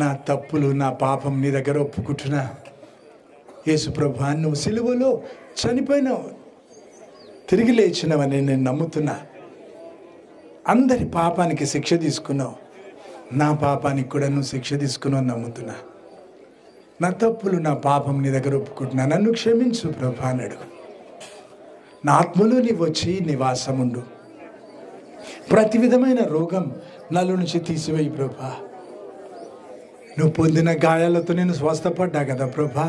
Speaker 2: నా తప్పులు నా పాపం నీ దగ్గర ఒప్పుకుంటున్నా. యేసు ప్రభా నువ్వు సిలువలో చనిపోయినావు, తిరిగి లేచినవని నేను నమ్ముతున్నా. అందరి పాపానికి శిక్ష తీసుకున్నావు, నా పాపానికి కూడా నువ్వు శిక్ష తీసుకున్నావు నమ్ముతున్నా. నా తప్పులు నా పాపం నీ దగ్గర ఒప్పుకుంటున్నా, నన్ను క్షమించు ప్రభా అని అడుగు. నా ఆత్మలో నీవు వచ్చి నివాసముండు. ప్రతి విధమైన రోగం నాలో నుంచి తీసివేయి ప్రభా. నువ్వు పొందిన గాయాలతో నేను స్వస్థపడ్డా కదా ప్రభా,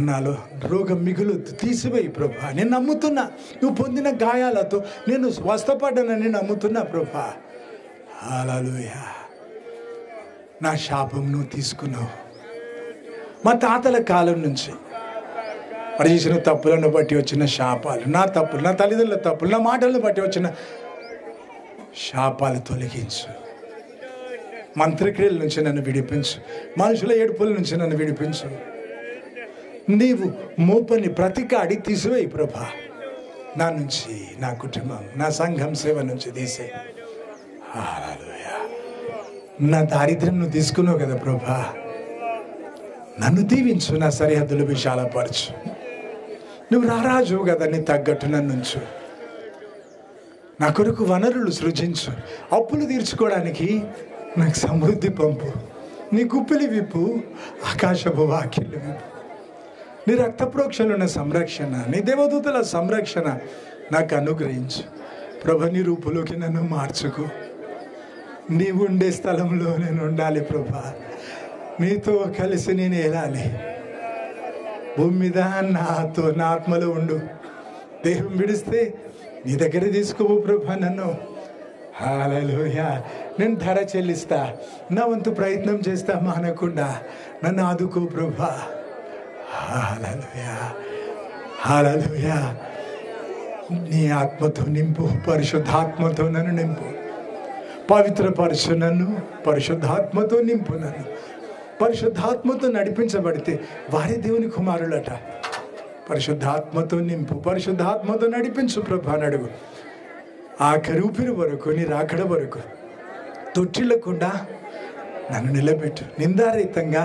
Speaker 2: నాలో రోగం మిగులొద్దు, తీసివేయి ప్రభా. నేను నమ్ముతున్నా, నువ్వు పొందిన గాయాలతో నేను స్వస్థపడ్డానని నమ్ముతున్నా ప్రభా. హల్లెలూయా. నా శాపం నువ్వు తీసుకున్నావు. మా తాతల కాలం నుంచి వాడు చేసిన తప్పులను బట్టి వచ్చిన శాపాలు, నా తప్పులు, నా తల్లిదండ్రుల తప్పులు, నా మాటలను బట్టి వచ్చిన శాపాలు తొలగించు. మంత్రక్రియల నుంచి నన్ను విడిపించు, మనుషుల ఏడుపుల నుంచి నన్ను విడిపించు. నీవు మోపని ప్రతి కాడి తీసివేయి ప్రభా. నా నుంచి, నా కుటుంబం, నా సంఘం సేవ నుంచి తీసేయి. హల్లెలూయా. నా దారిద్ర్యం నువ్వు తీసుకున్నావు కదా ప్రభా, నన్ను దీవించు, నా సరిహద్దులు విశాలపరచు. నువ్వు రారాజు కదా, నీ తగ్గట్టు నన్ను ఉంచు. నా కొరకు వనరులు సృజించు. అప్పులు తీర్చుకోవడానికి నాకు సమృద్ధి పంపు. నీ గుప్పిలి విప్పు, ఆకాశపు వాకిళ్ళు విప్పు. నీ రక్త ప్రోక్షలున్న సంరక్షణ, నీ దేవదూతల సంరక్షణ నాకు అనుగ్రహించు ప్రభా. నీ రూపులోకి నన్ను మార్చుకో. నీవు ఉండే స్థలంలో నేను ఉండాలి ప్రభా. నీతో కలిసి నేను వెళ్ళాలి. భూమి మీద నాతో, నా ఆత్మలో ఉండు. దేహం విడిస్తే నీ దగ్గర తీసుకోవు ప్రభా నన్ను. హల్లెలూయా. నేను ధర చెల్లిస్తా, నా వంతు ప్రయత్నం చేస్తా మానకుండా. నన్ను ఆదుకో ప్రభా. హల్లెలూయా. హల్లెలూయా. నీ ఆత్మతో నింపు, పరిశుద్ధాత్మతో నన్ను నింపు. పవిత్రపరచు నన్ను, పరిశుద్ధాత్మతో నింపు నన్ను. పరిశుద్ధాత్మతో నడిపించబడితే వారే దేవుని కుమారులట. పరిశుద్ధాత్మతో నింపు, పరిశుద్ధాత్మతో నడిపించు ప్రభా అని అడుగు. ఆఖరి ఊపిరి వరకు, నీ రాకడ వరకు తొట్టిల్లకుండా నన్ను నిలబెట్టు. నిందారహితంగా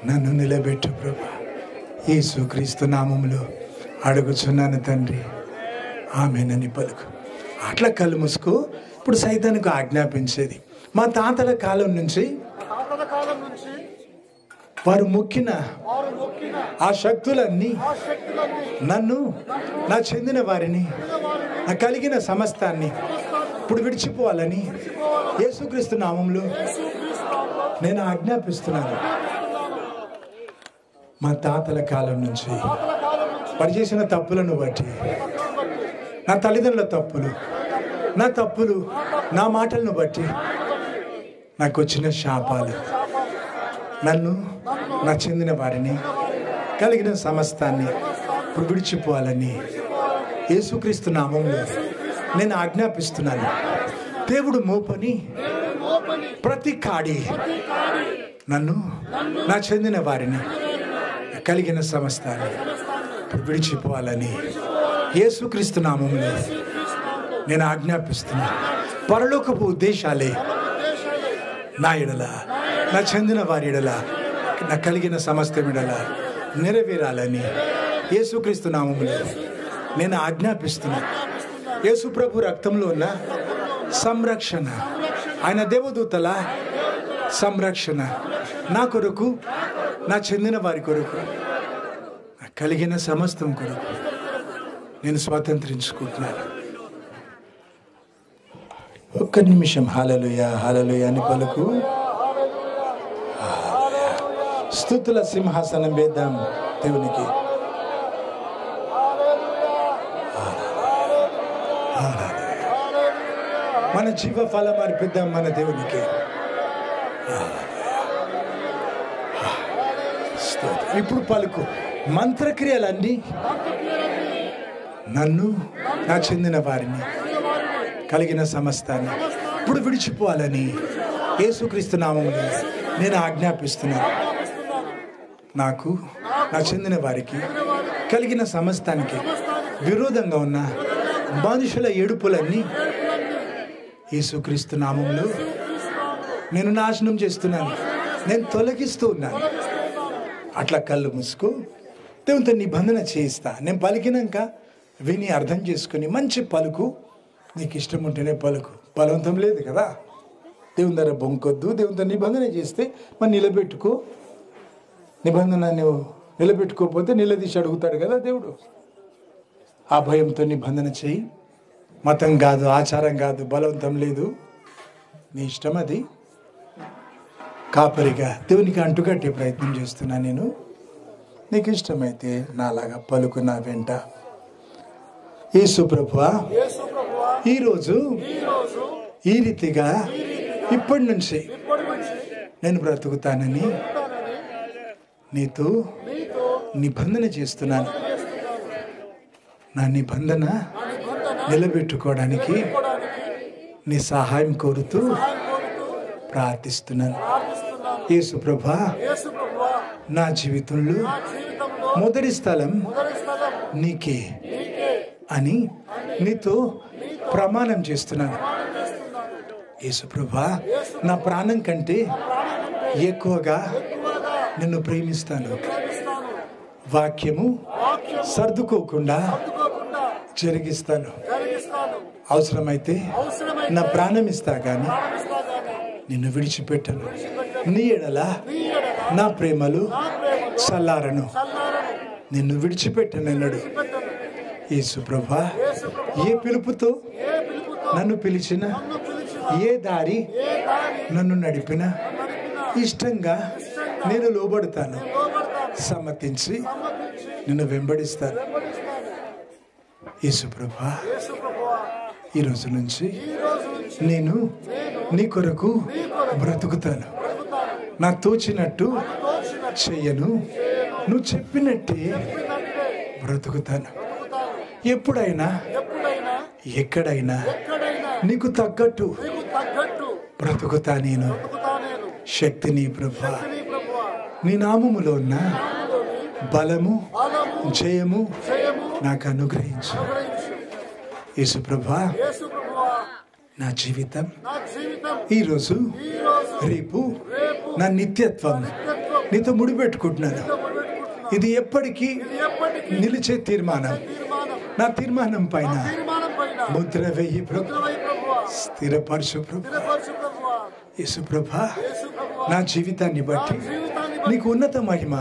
Speaker 2: నన్ను నిలబెట్టు ప్రభా. యేసుక్రీస్తు నామములో అడుగుచున్నాను తండ్రి, ఆమేనని పలుకు. అట్లా కళ్ళు మూసుకో. ఇప్పుడు సైతానికి ఆజ్ఞాపించేది, మా తాతల కాలం నుంచి వారు మొక్కిన ఆ శక్తులన్నీ నన్ను, నా చెందిన వారిని, నా కలిగిన సమస్తాన్ని ఇప్పుడు విడిచిపోవాలని యేసుక్రీస్తు నామంలో నేను ఆజ్ఞాపిస్తున్నాను. మా తాతల కాలం నుంచి వారు చేసిన తప్పులను బట్టి, నా తల్లిదండ్రుల తప్పులు, నా తప్పులు, నా మాటలను బట్టి నాకు వచ్చిన శాపాలు, నన్ను, నా చెందిన వారిని, కలిగిన సమస్తాన్ని ఇప్పుడు విడిచిపోవాలని యేసుక్రీస్తు నామంలో నేను ఆజ్ఞాపిస్తున్నాను. దేవుడు మోపని ప్రతి కాడి నన్ను, నా చెందిన వారిని, కలిగిన సమస్తాన్ని ఇప్పుడు విడిచిపోవాలని యేసుక్రీస్తు నామంలో నేను ఆజ్ఞాపిస్తున్నాను. పరలోకపు ఉద్దేశాలే నా ఎడల, నా చెందిన వారి ఎడల, నా కలిగిన సమస్తం ఎడల నెరవేరాలని యేసుక్రీస్తు నామములో నేను ఆజ్ఞాపిస్తున్నాను. యేసు ప్రభు రక్తంలో ఉన్న సంరక్షణ, ఆయన దేవదూతల సంరక్షణ నా కొరకు, నా చెందిన వారి కొరకు, నా కలిగిన సమస్తం కొరకు నేను స్వాతంత్రించుకుంటున్నాను. ఒక్క నిమిషం హల్లెలూయా హల్లెలూయా అని పలుకు. స్తుతుల సింహాసనం వేద్దాం దేవునికి. మన జీవ ఫలం అర్పిద్దాం మన దేవునికి. ఇప్పుడు పలుకు. మంత్రక్రియలన్నీ నన్ను, నా చెందిన వారిని, కలిగిన సమస్తాన్ని ఇప్పుడు విడిచిపోవాలని యేసుక్రీస్తు నామములో నేను ఆజ్ఞాపిస్తున్నాను. నాకు, నా చెందిన వారికి, కలిగిన సమస్తానికి విరోధంగా ఉన్న మనుషుల ఏడుపులన్నీ యేసుక్రీస్తు నామములో నేను నాశనం చేస్తున్నాను, నేను తొలగిస్తూ ఉన్నాను. అట్లా కళ్ళు మూసుకో. దేవునితో నిబంధన చేయిస్తా. నేను పలికినాక విని అర్థం చేసుకుని మంచి పలుకు. నీకు ఇష్టం ఉంటేనే పలుకు, బలవంతం లేదు కదా. దేవుని దగ్గర బొంకొద్దు. దేవునితో నిబంధన చేస్తే మరి నిలబెట్టుకో. నిబంధన నువ్వు నిలబెట్టుకోకపోతే నిలదీసి అడుగుతాడు కదా దేవుడు. ఆ భయంతో నిబంధన చేయి. మతం కాదు, ఆచారం కాదు, బలవంతం లేదు, నీ ఇష్టం అది. కాపరిగా దేవునికి అంటుకట్టే ప్రయత్నం చేస్తున్నా నేను. నీకు ఇష్టమైతే నాలాగా పలుకు నా వెంట. యేసు ప్రభువా, ఈరోజు ఈ రీతిగా ఇప్పటి నుంచి నేను బ్రతుకుతానని నీతో నిబంధన చేస్తున్నాను. నా నిబంధన నిలబెట్టుకోవడానికి నీ సహాయం కోరుతూ ప్రార్థిస్తున్నాను. యేసు ప్రభువా, నా జీవితంలో మొదటి స్థలం నీకే అని నీతో ప్రమాణం చేస్తున్నాను. యేసు ప్రభువా, నా ప్రాణం కంటే ఎక్కువగా నిన్ను ప్రేమిస్తాను. వాక్యము సర్దుకోకుండా జరిగిస్తాను. అవసరమైతే నా ప్రాణం ఇస్తా కానీ నిన్ను విడిచిపెట్టను. నీ ఎడల నా ప్రేమలు చల్లారను. నిన్ను విడిచిపెట్టనన్నాడు యేసు ప్రభువా. ఏ పిలుపుతో నన్ను పిలిచిన, ఏ దారి నన్ను నడిపినా ఇష్టంగా నేను లోబడతాను. సమ్మతించి నిన్ను వెంబడిస్తాను. యేసు ప్రభువా, ఈ రోజు నుంచి నేను నీ కొరకు బ్రతుకుతాను. నా తోచినట్టు చెయ్యను, నువ్వు చెప్పినట్టే బ్రతుకుతాను. ఎప్పుడైనా ఎక్కడైనా నీకు తగ్గట్టు బ్రతుకుతా నేను. శక్తి నీ ప్రభువా, నీ నామములో ఉన్న బలము, జయము నాకు అనుగ్రహించు. యేసు ప్రభువా, నా జీవితం ఈరోజు, రేపు నా నిత్యత్వం నీతో ముడిపెట్టుకుంటున్నాను. ఇది ఎప్పటికీ నిలిచే తీర్మానం. నా తీర్మానం పైన ముద్ర వేయి ప్రభు, స్థిరపరచు ప్రభు. యేసు ప్రభా, నా జీవితాన్ని బట్టి నీకు ఉన్నత మహిమ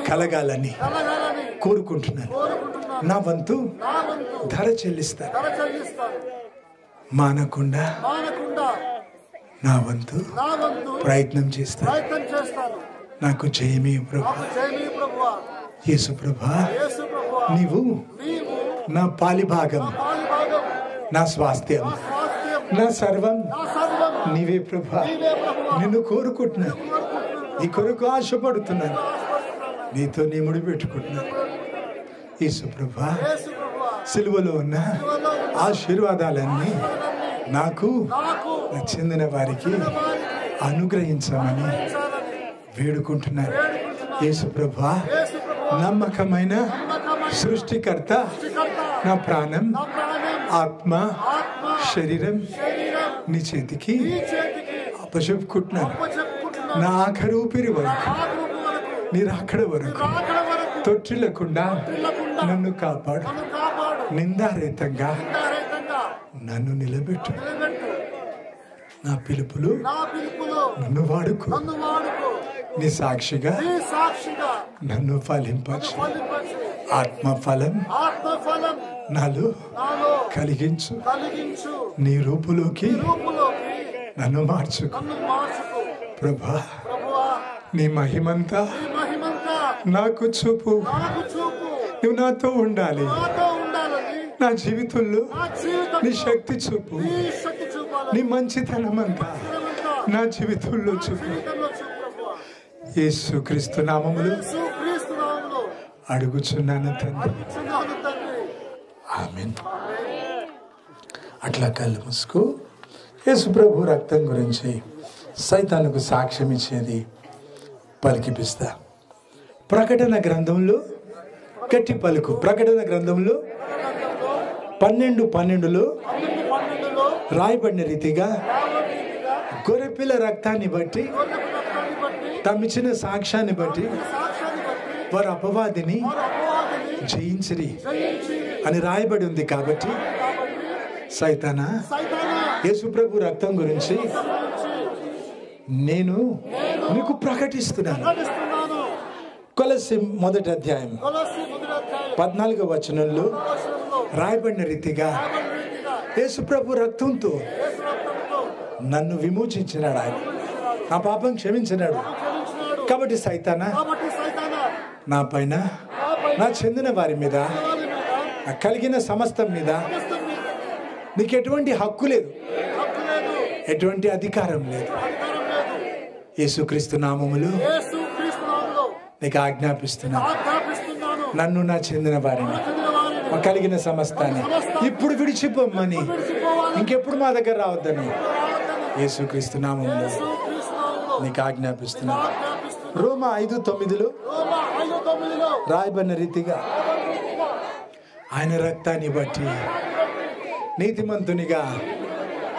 Speaker 2: కలగాలని కోరుకుంటున్నాను. నా వంతు ధర చెల్లిస్తాను. మానకుండా నా వంతు ప్రయత్నం చేస్తాను. నాకు జయమే ప్రభు. యేసు ప్రభా, నీవు నా పాలిభాగం, నా స్వాస్థ్యం, నా సర్వం నీవే ప్రభా. నిన్ను కోరుకుంటున్నాను, నీ కొరకు ఆశపడుతున్నాను, నీతో నీ ముడి పెట్టుకుంటున్నాను. యేసు ప్రభా, సిలువలో ఉన్న ఆశీర్వాదాలన్నీ నాకు చెందిన వారికి అనుగ్రహించమని వేడుకుంటున్నాను. యేసు ప్రభా, నమ్మకమైన సృష్టికర్త, నా ప్రాణం, ఆత్మ, శరీరం నీ చేతికి అప్పచెప్పుకుంటున్నాను. నా ఆఖరి ఊపిరి వరకు, నీ రాకడ వరకు తొట్టిల్లకుండా నన్ను కాపాడు. నిందారహితంగా నన్ను నిలబెట్టు. నా పిలుపులు నన్ను వాడుకో. నీ సాక్షిగా నన్ను ఫలింపచ్చు. ఆత్మఫలం నాలో కలిగించు. నీ రూపులోకి నన్ను మార్చుకో ప్రభా. నీ మహిమంతా నాకు చూపు. నువ్వు నాతో ఉండాలి. నా జీవితంలో నీ శక్తి చూపు. నీ మంచితనమంతా నా జీవితంలో చూపు. యేసుక్రీస్తు నామములో అడుగుచున్నాను తండ్రి, ఆమేన్. అట్లా కళ్ళు మూసుకో. యేసు ప్రభు రక్తం గురించి సైతానుకు సాక్ష్యం ఇచ్చేది పలికిపిస్తా. ప్రకటన గ్రంథంలో గట్టి పలుకు. ప్రకటన గ్రంథంలో 12:12 రాయబడిన రీతిగా గొర్రెపిల్ల రక్తాన్ని బట్టి, తమిచ్చిన సాక్ష్యాన్ని బట్టి వారు అపవాదిని జయించిరి అని రాయబడి ఉంది. కాబట్టి సైతానా, యేసు ప్రభు రక్తం గురించి నేను నీకు ప్రకటిస్తున్నాను. కొలస్సీ 1వ అధ్యాయం 14వ వచనంలో రాయబడిన రీతిగా యేసు ప్రభు రక్తంతో నన్ను విమోచించినాడు. ఆయన నా పాపం క్షమించినాడు. కాబట్టి సైతానా, నా పైన, నా చెందిన వారి మీద, నా కలిగిన సమస్తం మీద నీకు ఎటువంటి హక్కు లేదు, ఎటువంటి అధికారం లేదు. యేసుక్రీస్తు నామములో నీకు ఆజ్ఞాపిస్తున్నాను. నన్ను, నా చెందిన వారిని, మా కలిగిన సమస్తాన్ని ఇప్పుడు విడిచిపోమ్మని, ఇంకెప్పుడు మా దగ్గర రావద్దని యేసుక్రీస్తు నామములో నీకు ఆజ్ఞాపిస్తున్నాను. రోమా 5:9 రాయబడిన రీతిగా ఆయన రక్తాన్ని బట్టి నీతిమంతునిగా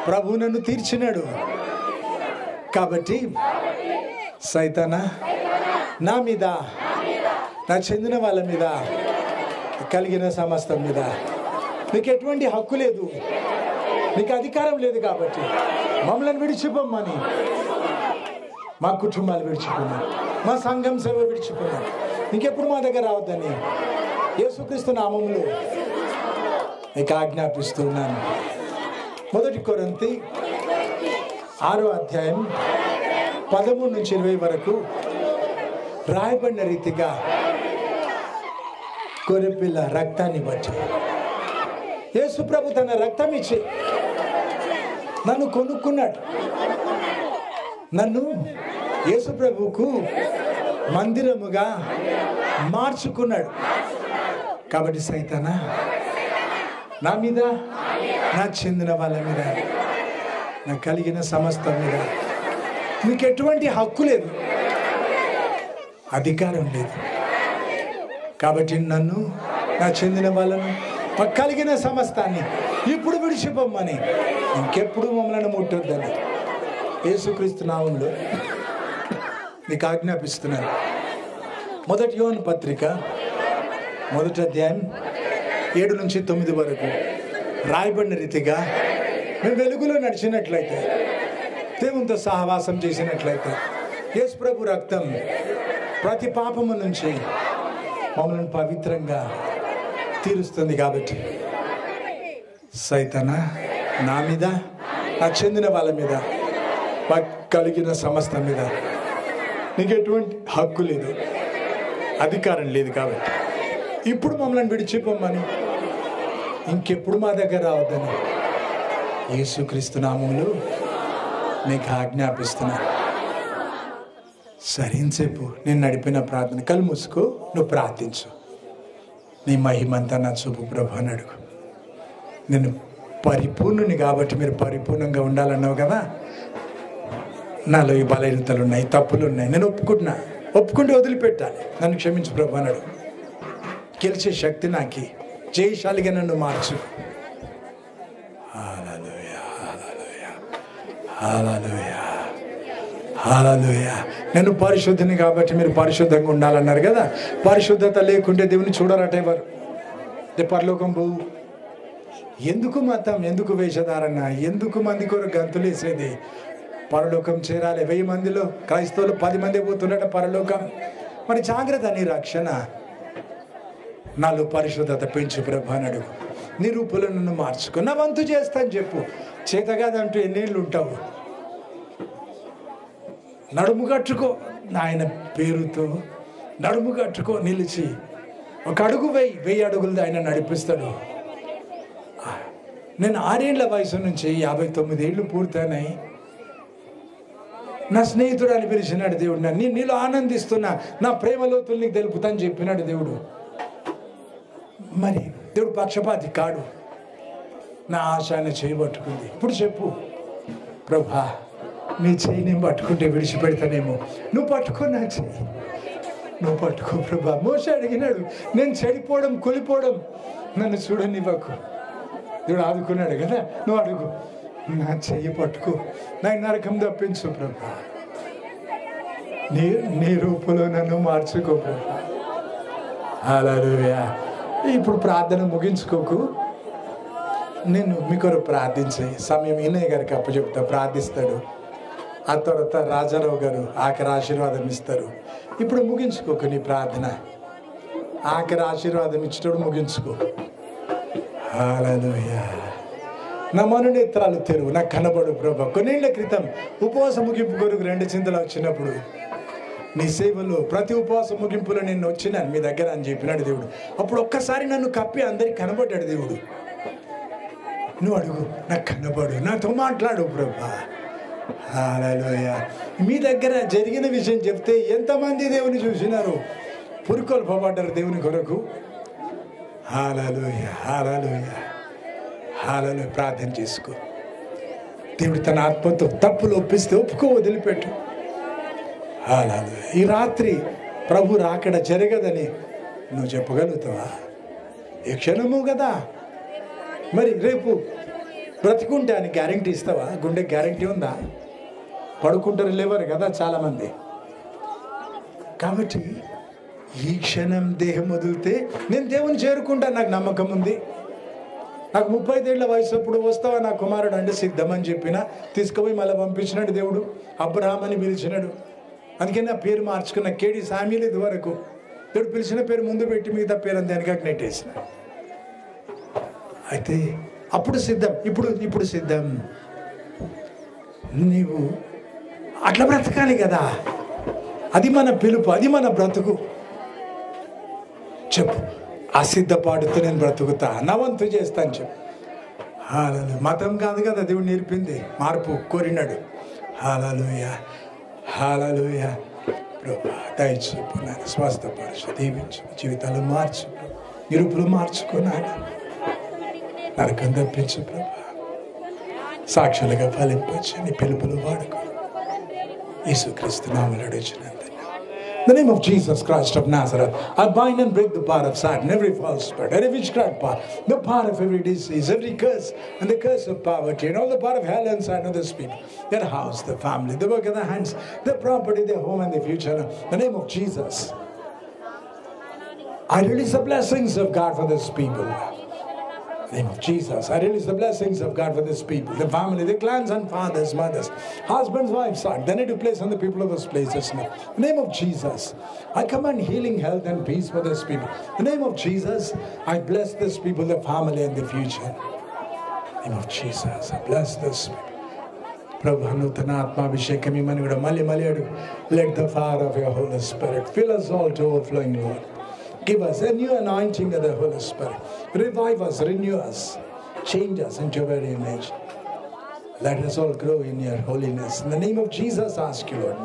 Speaker 2: ప్రభు నన్ను తీర్చినాడు. కాబట్టి సైతానా, నా మీద, నా చెందిన వాళ్ళ మీద, కలిగిన సమస్తం మీద నీకు ఎటువంటి హక్కు లేదు, నీకు అధికారం లేదు. కాబట్టి మమ్మల్ని విడిచిపోమ్మని, మా కుటుంబాలు విడిచిపోయినాం, మా సంఘం సేవ విడిచిపోయినాం, ఇంకెప్పుడు మా దగ్గర రావద్దని యేసుక్రీస్తు నామములో నీకు ఆజ్ఞాపిస్తున్నాను. 1 కొరింథీ 6వ అధ్యాయం 13 నుంచి 20 వరకు రాయబడిన రీతిగా గొర్రెపిల్ల రక్తాన్ని బట్టి యేసు ప్రభు తన రక్తం ఇచ్చి నన్ను కొనుక్కున్నాడు. నన్ను యేసు ప్రభువుకు మందిరముగా మార్చుకున్నాడు. కాబట్టి సైతానా, నా మీద, నా చెందిన వాళ్ళ మీద, నా కలిగిన సమస్తం మీద నీకు ఎటువంటి హక్కు లేదు, అధికారం లేదు. కాబట్టి నన్ను, నా చెందిన వాళ్ళను, మా కలిగిన సమస్తాన్ని ఇప్పుడు విడిచిపోమ్మని, ఇంకెప్పుడు మమ్మల్ని ముట్టొద్దని యేసుక్రీస్తు నామములో నీకు ఆజ్ఞాపిస్తున్నాను. మొదటి యోహాను పత్రిక 1వ అధ్యాయం 7 నుంచి 9 వరకు రాయబడిన రీతిగా మేము వెలుగులో నడిచినట్లయితే, దేవునితో సహవాసం చేసినట్లయితే, యేసు ప్రభు రక్తం ప్రతి పాపము నుంచి మమ్మల్ని పవిత్రంగా తీరుస్తుంది. కాబట్టి సైతానా, నా మీద, నాకు చెందిన వాళ్ళ మీద, మాకు కలిగిన సమస్త మీద నీకు ఎటువంటి హక్కు లేదు, అధికారం లేదు. కాబట్టి ఇప్పుడు మమ్మల్ని విడిచిపోమని, ఇంకెప్పుడు మా దగ్గర రావద్దని యేసుక్రీస్తు నామములో నీకు ఆజ్ఞాపిస్తున్నా. సరేంసేపు నేను నడిపిన ప్రార్థన కళ్ళు మూసుకో, నువ్వు ప్రార్థించు. నీ మహిమంతా నా చూపు ప్రభు అని అడుగు. నేను పరిపూర్ణుని కాబట్టి మీరు పరిపూర్ణంగా ఉండాలన్నావు కదా. నాలో ఈ బలహీనతలు ఉన్నాయి, తప్పులు ఉన్నాయి, నేను ఒప్పుకుంటే వదిలిపెట్టాలి. నన్ను క్షమించు ప్రభు అన్నాడు. గెలిచే శక్తి నాకు, జయశాలిగా నన్ను మార్చు. హల్లెలూయా, హల్లెలూయా, హల్లెలూయా, హల్లెలూయా. నేను పరిశుద్ధిని కాబట్టి మీరు పరిశుద్ధంగా ఉండాలన్నారు కదా. పరిశుద్ధత లేకుంటే దేవుని చూడరట ఎవరు. పరలోకం పోవు. ఎందుకు మతం, ఎందుకు వేషధారణ, ఎందుకు మంది కొరకు గంతులు వేసేది? పరలోకం చేరాలి. 1000 మందిలో క్రైస్తవులు 10 మంది పోతుండట పరలోకం. మరి జాగ్రత్త, నీ రక్షణ. నాలో పరిశుద్ధత పెంచు ప్రభు అని అడుగు. నీ రూపులో నన్ను మార్చుకో. నా వంతు చేస్తాను చెప్పు. చేతగాదంటూ ఎన్నేళ్ళు ఉంటావు? నడుము కట్టుకో, ఆయన పేరుతో నడుము కట్టుకో, నిలిచి ఒక అడుగు 1000 అడుగులు ఆయన నడిపిస్తాడు. నేను 6 ఏళ్ల వయసు నుంచి 59 ఏళ్ళు పూర్తయినాయి. నా స్నేహితుడు అని పిలిచినాడు దేవుడు. నీలో ఆనందిస్తున్నా, నా ప్రేమలోతులు నీకు తెలుపుతాను చెప్పినాడు దేవుడు. మరి దేవుడు పక్షపాతి కాడు. నా ఆశ ఆయన చేయబట్టుకుంది. ఇప్పుడు చెప్పు, ప్రభా నీ చెయ్యి నేను పట్టుకుంటే విడిచిపెడతానేమో. నువ్వు పట్టుకో నా చెయ్యి, నువ్వు పట్టుకో ప్రభా. మోషే అడిగినాడు, నేను చెడిపోవడం, కూలిపోవడం నన్ను చూడనివ్వకు. దేవుడు ఆదుకున్నాడు కదా. నువ్వు అడుగు, నా చెయ్యి పట్టుకో, నాకు నరకం తప్పించు ప్రభా. నీ రూపంలో నన్ను మార్చుకో ప్రభా. హల్లెలూయా. ఇప్పుడు ప్రార్థన ముగించుకోకు. నేను మీకు ప్రార్థించే సమయం ఈయనయ్య గారికి అప్పచెప్తా, ప్రార్థిస్తాడు. ఆ తర్వాత రాజారావు గారు ఆఖరి ఆశీర్వాదం ఇస్తారు. ఇప్పుడు ముగించుకోకు నీ ప్రార్థన. ఆఖరి ఆశీర్వాదం ఇచ్చేటప్పుడు ముగించుకో. హల్లెలూయా. నా మనోనేత్రాలు తెరువు, నాకు కనబడు ప్రభా. కొన్నేళ్ల క్రితం ఉపవాస ముగింపు కొరకు 2 చింతలు వచ్చినప్పుడు నీ సేవలో ప్రతి ఉపవాస ముగింపులో నేను వచ్చినాను మీ దగ్గర అని చెప్పినాడు దేవుడు. అప్పుడు ఒక్కసారి నన్ను కప్పి అందరికి కనబడ్డాడు దేవుడు. నువ్వు అడుగు, నాకు కనబడు, నాతో మాట్లాడు ప్రభా. హల్లెలూయా. మీ దగ్గర జరిగిన విషయం చెప్తే ఎంతమంది దేవుని చూసినారు, పురుకొల్పబడ్డారు దేవుని కొరకు. హల్లెలూయా, హల్లెలూయా, హల్లెలూయా. ప్రార్థన చేసుకో. దేవుడు తన ఆత్మతో తప్పులు ఒప్పిస్తే ఒప్పుకో, వదిలిపెట్టు. హల్లెలూయా. ఈ రాత్రి ప్రభు రాకడ జరగదని నువ్వు చెప్పగలుగుతావా? ఏ క్షణము కదా. మరి రేపు బ్రతికుంటే అని గ్యారంటీ ఇస్తావా? గుండె గ్యారంటీ ఉందా? పడుకుంటారు, లేవరు కదా చాలామంది. కాబట్టి ఈ క్షణం దేహం వదిలితే నేను దేవుని చేరుకుంటా, నాకు నమ్మకం ఉంది. నాకు 35 ఏళ్ల వయసు అప్పుడు వస్తావా నా కుమారుడు అంటే సిద్ధమని చెప్పిన, తీసుకుపోయి మళ్ళీ పంపించినాడు దేవుడు. అబ్రహాం అని పిలిచినాడు. అందుకే నా పేరు మార్చుకున్న, కేడి సామ్యూల్. ఇది వరకు దేవుడు పిలిచిన పేరు ముందు పెట్టి మిగతా పేరు అంత వెనక నెట్టేసిన. అయితే అప్పుడు సిద్ధం, ఇప్పుడు సిద్ధం. నీవు అట్లా బ్రతకాలి కదా. అది మన పిలుపు, అది మన బ్రతుకు. చెప్పు, అసిద్ధపాటుతో నేను బ్రతుకుతా, నా వంతు చేస్తాను చెప్పు. హల్లెలూయా. మతం కాదు కదా దేవుడు నేర్పింది, మార్పు కోరినాడు. హల్లెలూయా, హల్లెలూయా. ప్రభా దయచూపు, నాయన స్వస్థపరచు, దీవించు, జీవితాలు మార్చు, నిరుపులు మార్చుకున్నాడు. నరకం తప్పించు ప్రభా. సాక్షులుగా ఫలింపచ్చు, నీ పిలుపులు వాడుకో. యేసుక్రీస్తు నామములో అడుగుచున్నాను. In the name of Jesus Christ of Nazareth, I bind and break the power of Satan, every false spirit, every witchcraft power, the power of every disease, every curse, and the curse of poverty, and all the power of hell inside of this people, their house, their family, the work of their hands, their property, their home, and their future. In the name of Jesus, I release the blessings of God for this people. In the name of Jesus, I release the blessings of God for this people, the family, the clans and fathers, mothers, husbands, wives, sons. They need to place on the people of those places now. In the name of Jesus, I command healing, health, and peace for this people. In the name of Jesus, I bless this people, the family, and the future. In the name of Jesus, I bless this people. Prabhu Nutana Atma Abhishekami Maniguda Mali Mali. Let the fire of your Holy Spirit fill us all to overflowing, Lord. Give us a new anointing of the Holy Spirit. Revive us, renew us, change us into your very image. Let us all grow in your holiness. In the name of Jesus, I ask you, Lord.